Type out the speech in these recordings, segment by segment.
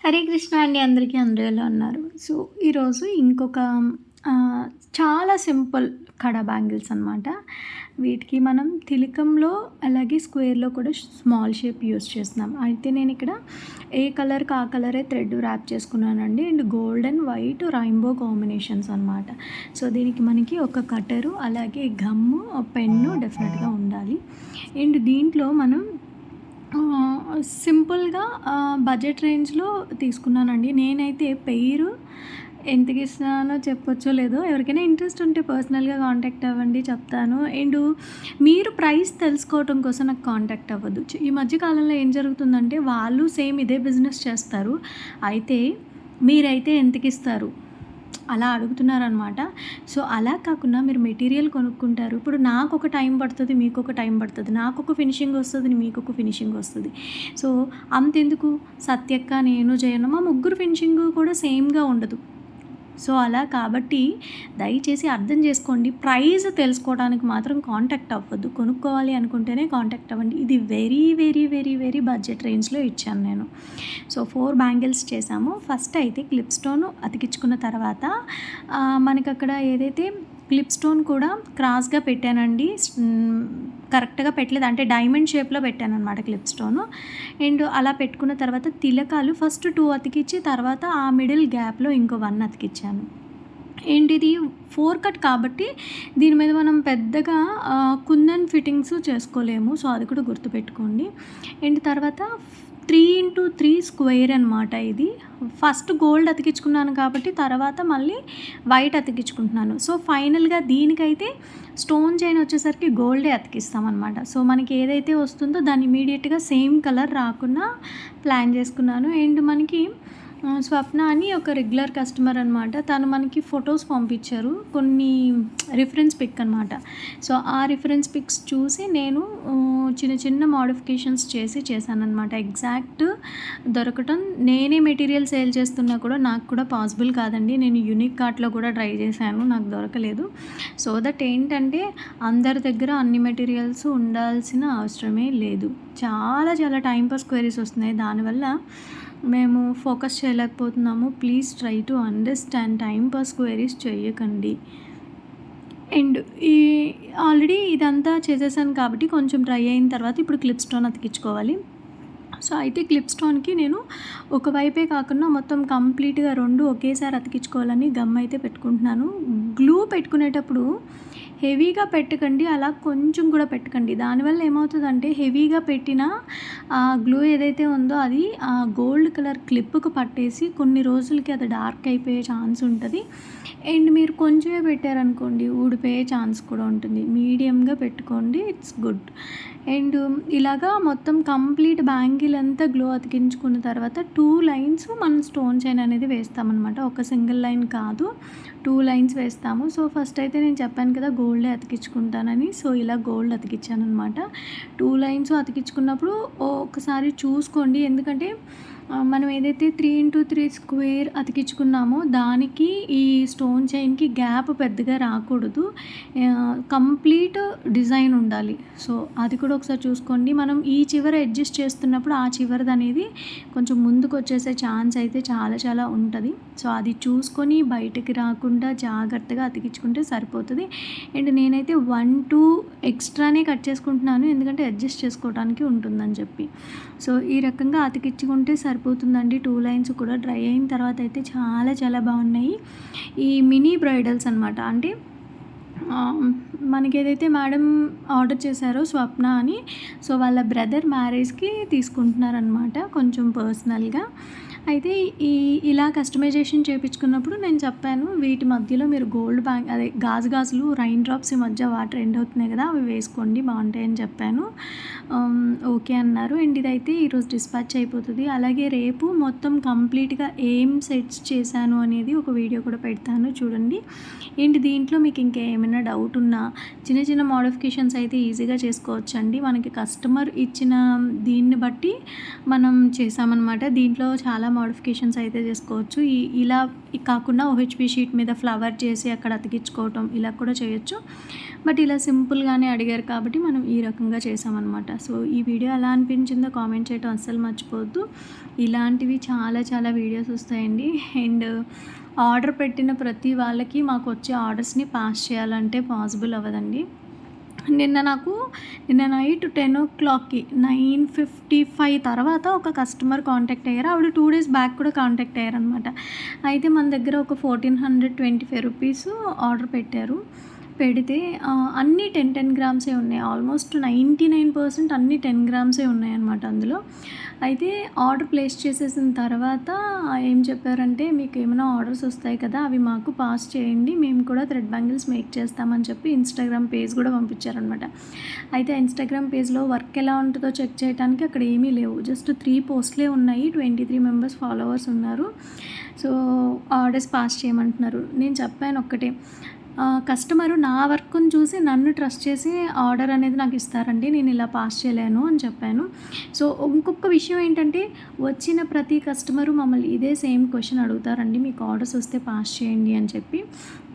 హరే కృష్ణ అండి అందరికీ. అందరూ ఎలా ఉన్నారు? సో, ఈరోజు ఇంకొక ఆహ్, చాలా సింపుల్ కడా బ్యాంగిల్స్ అనమాట. వీటికి మనం తిలకంలో అలాగే స్క్వేర్‌లో కూడా స్మాల్ షేప్ యూజ్ చేస్తున్నాం. అయితే నేనిక్కడ ఏ కలర్‌కి ఆ కలరే థ్రెడ్ ర్యాప్ చేసుకున్నానండి. And gold and white rainbow combinations అనమాట. సో, దీనికి మనకి ఒక కట్టరు, అలాగే గమ్ము, పెన్ను డెఫినెట్‌గా ఉండాలి. అండ్ దీంట్లో మనం సింపుల్‌గా బడ్జెట్ రేంజ్‌లో తీసుకున్నానండి. నేనైతే పెయిర్ ఎంతకిస్తున్నానో చెప్పొచ్చో లేదో, ఎవరికైనా ఇంట్రెస్ట్ ఉంటే పర్సనల్‌గా కాంటాక్ట్ అవ్వండి, చెప్తాను. అండ్ మీరు ప్రైస్ తెలుసుకోవటం కోసం నాకు కాంటాక్ట్ అవ్వద్దు. ఈ మధ్య కాలంలో ఏం జరుగుతుందంటే, వాళ్ళు సేమ్ ఇదే బిజినెస్ చేస్తారు. అయితే మీరైతే ఎంతకిస్తారు అలా అడుగుతున్నారనమాట. సో, అలా కాకుండా మీరు మెటీరియల్ కొనుక్కుంటారు. ఇప్పుడు నాకొక టైం పడుతది, మీకొక టైం పడుతది. నాకొక ఫినిషింగ్ వస్తది, మీకొక ఫినిషింగ్ వస్తది. సో, అంతెందుకు సత్యక్క, నేను, జయన్న మా ముగ్గురు ఫినిషింగు కూడా సేమ్‌గా ఉండదు. సో, అలా కాబట్టి దయచేసి అర్థం చేసుకోండి. ప్రైస్ తెలుసుకోవడానికి మాత్రం కాంటాక్ట్ అవ్వద్దు. కొనుక్కోవాలి అనుకుంటేనే కాంటాక్ట్ అవ్వండి. ఇది very, very, very, very budget రేంజ్‌లో ఇచ్చాను నేను. సో, 4 బ్యాంగిల్స్ చేశాము. ఫస్ట్ అయితే క్లిప్ స్టోన్ అతికించుకున్న తర్వాత మనకక్కడ ఏదైతే క్లిప్ స్టోన్ కూడా క్రాస్‌గా పెట్టానండి. కరెక్ట్‌గా పెట్టలేదు. అంటే డైమండ్ షేప్‌లో పెట్టాననమాట క్లిప్ స్టోను. అండ్ అలా పెట్టుకున్న తర్వాత తిలకాలు ఫస్ట్ 2 అతికిచ్చి, తర్వాత ఆ మిడిల్ గ్యాప్‌లో ఇంకో 1 అతికిచ్చాను. అండ్ ఇది 4 కట్ కాబట్టి దీని మీద మనం పెద్దగా కుందన్ ఫిట్టింగ్స్ చేసుకోలేము. సో, అది కూడా గుర్తుపెట్టుకోండి. అండ్ తర్వాత 3x3 స్క్వేర్ అనమాట ఇది. ఫస్ట్ గోల్డ్ అతికించుకున్నాను కాబట్టి తర్వాత మళ్ళీ వైట్ అతికించుకుంటున్నాను. సో, ఫైనల్‌గా దీనికైతే స్టోన్ చైన్ వచ్చేసరికి గోల్డే అతికిస్తామనమాట. సో, మనకి ఏదైతే వస్తుందో దాన్ని ఇమీడియట్‌గా సేమ్ కలర్ రాకుండా ప్లాన్ చేసుకున్నాను. అండ్ మనకి స్వప్న అని ఒక రెగ్యులర్ కస్టమర్ అనమాట. తను మనకి ఫొటోస్ పంపించారు. కొన్ని రిఫరెన్స్ పిక్ అనమాట. సో, ఆ రిఫరెన్స్ పిక్స్ చూసి నేను చిన్న చిన్న మోడిఫికేషన్స్ చేశాననమాట. ఎగ్జాక్ట్ దొరకటం, నేనే మెటీరియల్ సేల్ చేస్తున్నా కూడా నాకు కూడా పాసిబుల్ కాదండి. నేను యూనిక్ కార్ట్‌లో కూడా ట్రై చేశాను. నాకు దొరకలేదు. సో దట్ ఏంటంటే అందరి దగ్గర అన్ని మెటీరియల్స్ ఉండాల్సిన అవసరమే లేదు. చాలా చాలా టైమ్ పాస్ క్వెరీస్ వస్తున్నాయి. దానివల్ల మేము ఫోకస్ చేయలేకపోతున్నాము. Please try to understand. Time pass queries చేయకండి. అండ్ ఈ ఆల్రెడీ ఇదంతా చేసేసాను కాబట్టి కొంచెం డ్రై అయిన తర్వాత ఇప్పుడు క్లిప్ స్టోన్ అతికించుకోవాలి. సో, అయితే క్లిప్ స్టోన్‌కి నేను ఒకవైపే కాకుండా మొత్తం కంప్లీట్‌గా 2 ఒకేసారి అతికించుకోవాలని గమ్ అయితే పెట్టుకుంటున్నాను. గ్లూ పెట్టుకునేటప్పుడు హెవీగా పెట్టకండి, అలా కొంచెం కూడా పెట్టకండి. దానివల్ల ఏమవుతదంటే హెవీగా పెట్టిన గ్లూ ఏదైతే ఉందో అది గోల్డ్ కలర్ క్లిప్‌కి పట్టేసి కొన్ని రోజులకి అది డార్క్ అయిపోయే ఛాన్స్ ఉంటది. అండ్ మీరు కొంచెమే పెట్టారనుకోండి ఊడిపోయే ఛాన్స్ కూడా ఉంటుంది. మీడియంగా పెట్టుకోండి, ఇట్స్ గుడ్. అండ్ ఇలాగా మొత్తం కంప్లీట్ బ్యాంగిల్ అంతా గ్లో అతికించుకున్న తర్వాత 2 లైన్స్ మనం స్టోన్ చైన్ అనేది వేస్తామన్నమాట. ఒక సింగిల్ లైన్ కాదు, 2 లైన్స్ వేస్తాము. సో, ఫస్ట్ అయితే నేను చెప్పాను కదా గోల్డే అతికించుకుంటానని. సో, ఇలా గోల్డ్ అతికించాననమాట. 2 లైన్స్ అతికించుకున్నప్పుడు ఒకసారి చూసుకోండి. ఎందుకంటే మనం ఏదైతే 3x3 స్క్వేర్ అతికించుకున్నామో దానికి ఈ స్టోన్ చైన్‌కి గ్యాప్ పెద్దగా రాకూడదు. కంప్లీట్ డిజైన్ ఉండాలి. సో, అది కూడా ఒకసారి చూసుకోండి. మనం ఈ చివర అడ్జస్ట్ చేస్తున్నప్పుడు ఆ చివరిదనేది కొంచెం ముందుకొచ్చేసే ఛాన్స్ అయితే చాలా చాలా ఉంటది. సో, అది చూసుకొని బయటకి రాకుండా జాగ్రత్తగా అతికించుకుంటే సరిపోతది. అండ్ నేనైతే 1, 2 ఎక్స్ట్రానే కట్ చేసుకుంటున్నాను. ఎందుకంటే అడ్జస్ట్ చేసుకోవడానికి ఉంటుందని చెప్పి. సో, ఈ రకంగా అతికించుకుంటే సరిపోతుందండి. 2 లైన్స్ కూడా డ్రై అయిన తర్వాత అయితే చాలా చాలా బాగున్నాయి. ఈ మినీ బ్రైడల్స్ అనమాట. అంటే మనకేదైతే మేడం ఆర్డర్ చేశారో స్వప్న అని, సో, వాళ్ళ బ్రదర్ మ్యారేజ్‌కి తీసుకుంటున్నారనమాట కొంచెం పర్సనల్‌గా. అయితే ఇలా కస్టమైజేషన్ చేపించుకున్నప్పుడు నేను చెప్పాను, వీటి మధ్యలో మీరు గోల్డ్ అదే గాజులు రైన్ డ్రాప్స్ ఈ మధ్య వాటర్ ఎండ్ అవుతున్నాయి కదా, అవి వేసుకోండి బాగుంటాయని చెప్పాను. ఓకే అన్నారు. అండ్ ఇదైతే ఈరోజు డిస్పాచ్ అయిపోతుంది. అలాగే రేపు మొత్తం కంప్లీట్‌గా ఏం సెట్స్ చేశాను అనేది ఒక వీడియో కూడా పెడతాను చూడండి. అండ్ దీంట్లో మీకు ఇంకా ఏమైనా ఏమైనా డౌట్ ఉన్నా చిన్న చిన్న మోడిఫికేషన్స్ అయితే ఈజీగా చేసుకోవచ్చండి. మనకి కస్టమర్ ఇచ్చిన దీన్ని బట్టి మనం చేసామన్నమాట. దీంట్లో చాలా మోడిఫికేషన్స్ అయితే చేసుకోవచ్చు. ఇలా కాకుండా ఓహెచ్‌పి షీట్ మీద ఫ్లవర్ చేసి అక్కడ అతికించుకోవటం ఇలా కూడా చేయొచ్చు. బట్ ఇలా సింపుల్‌గానే అడిగారు కాబట్టి మనం ఈ రకంగా చేసామన్నమాట. సో ఈ వీడియో ఎలా అనిపించిందో కామెంట్ చేయడం అస్సలు మర్చిపోవద్దు. ఇలాంటివి చాలా చాలా వీడియోస్ వస్తాయండి. అండ్ ఆర్డర్ పెట్టిన ప్రతి వాళ్ళకి మాకు వచ్చే ఆర్డర్స్ని పాస్ చేయాలంటే పాసిబుల్ అవ్వదండి. నిన్న నైట్ 10:00కి 9:55 తర్వాత ఒక కస్టమర్ కాంటాక్ట్ అయ్యారు. ఆవిడ 2 డేస్ బ్యాక్ కూడా కాంటాక్ట్ అయ్యారనమాట. అయితే మన దగ్గర ఒక 1425 రూపీస్ ఆర్డర్ పెట్టారు. పెడితే అన్నీ 10 గ్రామ్సే ఉన్నాయి. ఆల్మోస్ట్ 99% అన్నీ 10 గ్రామ్సే ఉన్నాయన్నమాట అందులో. అయితే ఆర్డర్ ప్లేస్ చేసేసిన తర్వాత ఏం చెప్పారంటే, మీకు ఏమైనా ఆర్డర్స్ వస్తాయి కదా, అవి మాకు పాస్ చేయండి, మేము కూడా థ్రెడ్ బ్యాంగిల్స్ మేక్ చేస్తామని చెప్పి ఇన్స్టాగ్రామ్ పేజ్ కూడా పంపించారనమాట. అయితే ఇన్స్టాగ్రామ్ పేజ్లో వర్క్ ఎలా ఉంటుందో చెక్ చేయడానికి అక్కడ ఏమీ లేవు. జస్ట్ 3 పోస్ట్లే ఉన్నాయి. 23 మెంబర్స్ ఫాలోవర్స్ ఉన్నారు. సో ఆర్డర్స్ పాస్ చేయమంటున్నారు. నేను చెప్పాను ఒక్కటే, కస్టమరు నా వర్క్ని చూసి నన్ను ట్రస్ట్ చేసి ఆర్డర్ అనేది నాకు ఇస్తారండి. నేను ఇలా పాస్ చేయలేను అని చెప్పాను. సో ఇంకొక విషయం ఏంటంటే, వచ్చిన ప్రతి కస్టమరు మమ్మల్ని ఇదే సేమ్ క్వశ్చన్ అడుగుతారండి, మీకు ఆర్డర్స్ వస్తే పాస్ చేయండి అని చెప్పి.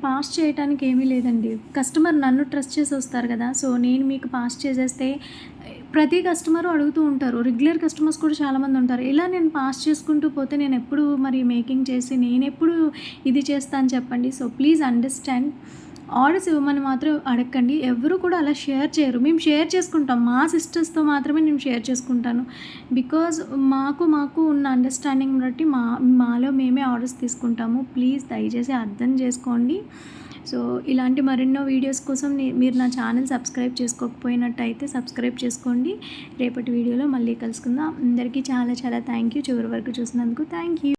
పాస్ చేయడానికి ఏమీ లేదండి. కస్టమర్ నన్ను ట్రస్ట్ చేసి వస్తారు కదా, సో నేను మీకు పాస్ చేసేస్తే ప్రతి కస్టమరు అడుగుతూ ఉంటారు. రెగ్యులర్ కస్టమర్స్ కూడా చాలామంది ఉంటారు. ఇలా నేను పాస్ చేసుకుంటూ పోతే నేను ఎప్పుడు మరి మేకింగ్ చేసి నేనెప్పుడు ఇది చేస్తాను చెప్పండి. So please understand. ఆర్డర్స్ ఇవ్వమని మాత్రం అడగండి. ఎవరు కూడా అలా షేర్ చేయరు. మేము షేర్ చేసుకుంటాం. మా సిస్టర్స్తో మాత్రమే నేను షేర్ చేసుకుంటాను. బికాజ్ మాకు ఉన్న అండర్స్టాండింగ్ బట్టి మాలో మేమే ఆర్డర్స్ తీసుకుంటాము. ప్లీజ్ దయచేసి అర్థం చేసుకోండి. సో ఇలాంటి మరెన్నో వీడియోస్ కోసం మీరు నా ఛానల్ సబ్స్క్రైబ్ చేసుకోకపోయినట్టయితే సబ్స్క్రైబ్ చేసుకోండి. రేపటి వీడియోలో మళ్ళీ కలుసుకుందాం. అందరికీ చాలా చాలా థ్యాంక్ యూ. చివరి వరకు చూసినందుకు థ్యాంక్ యూ.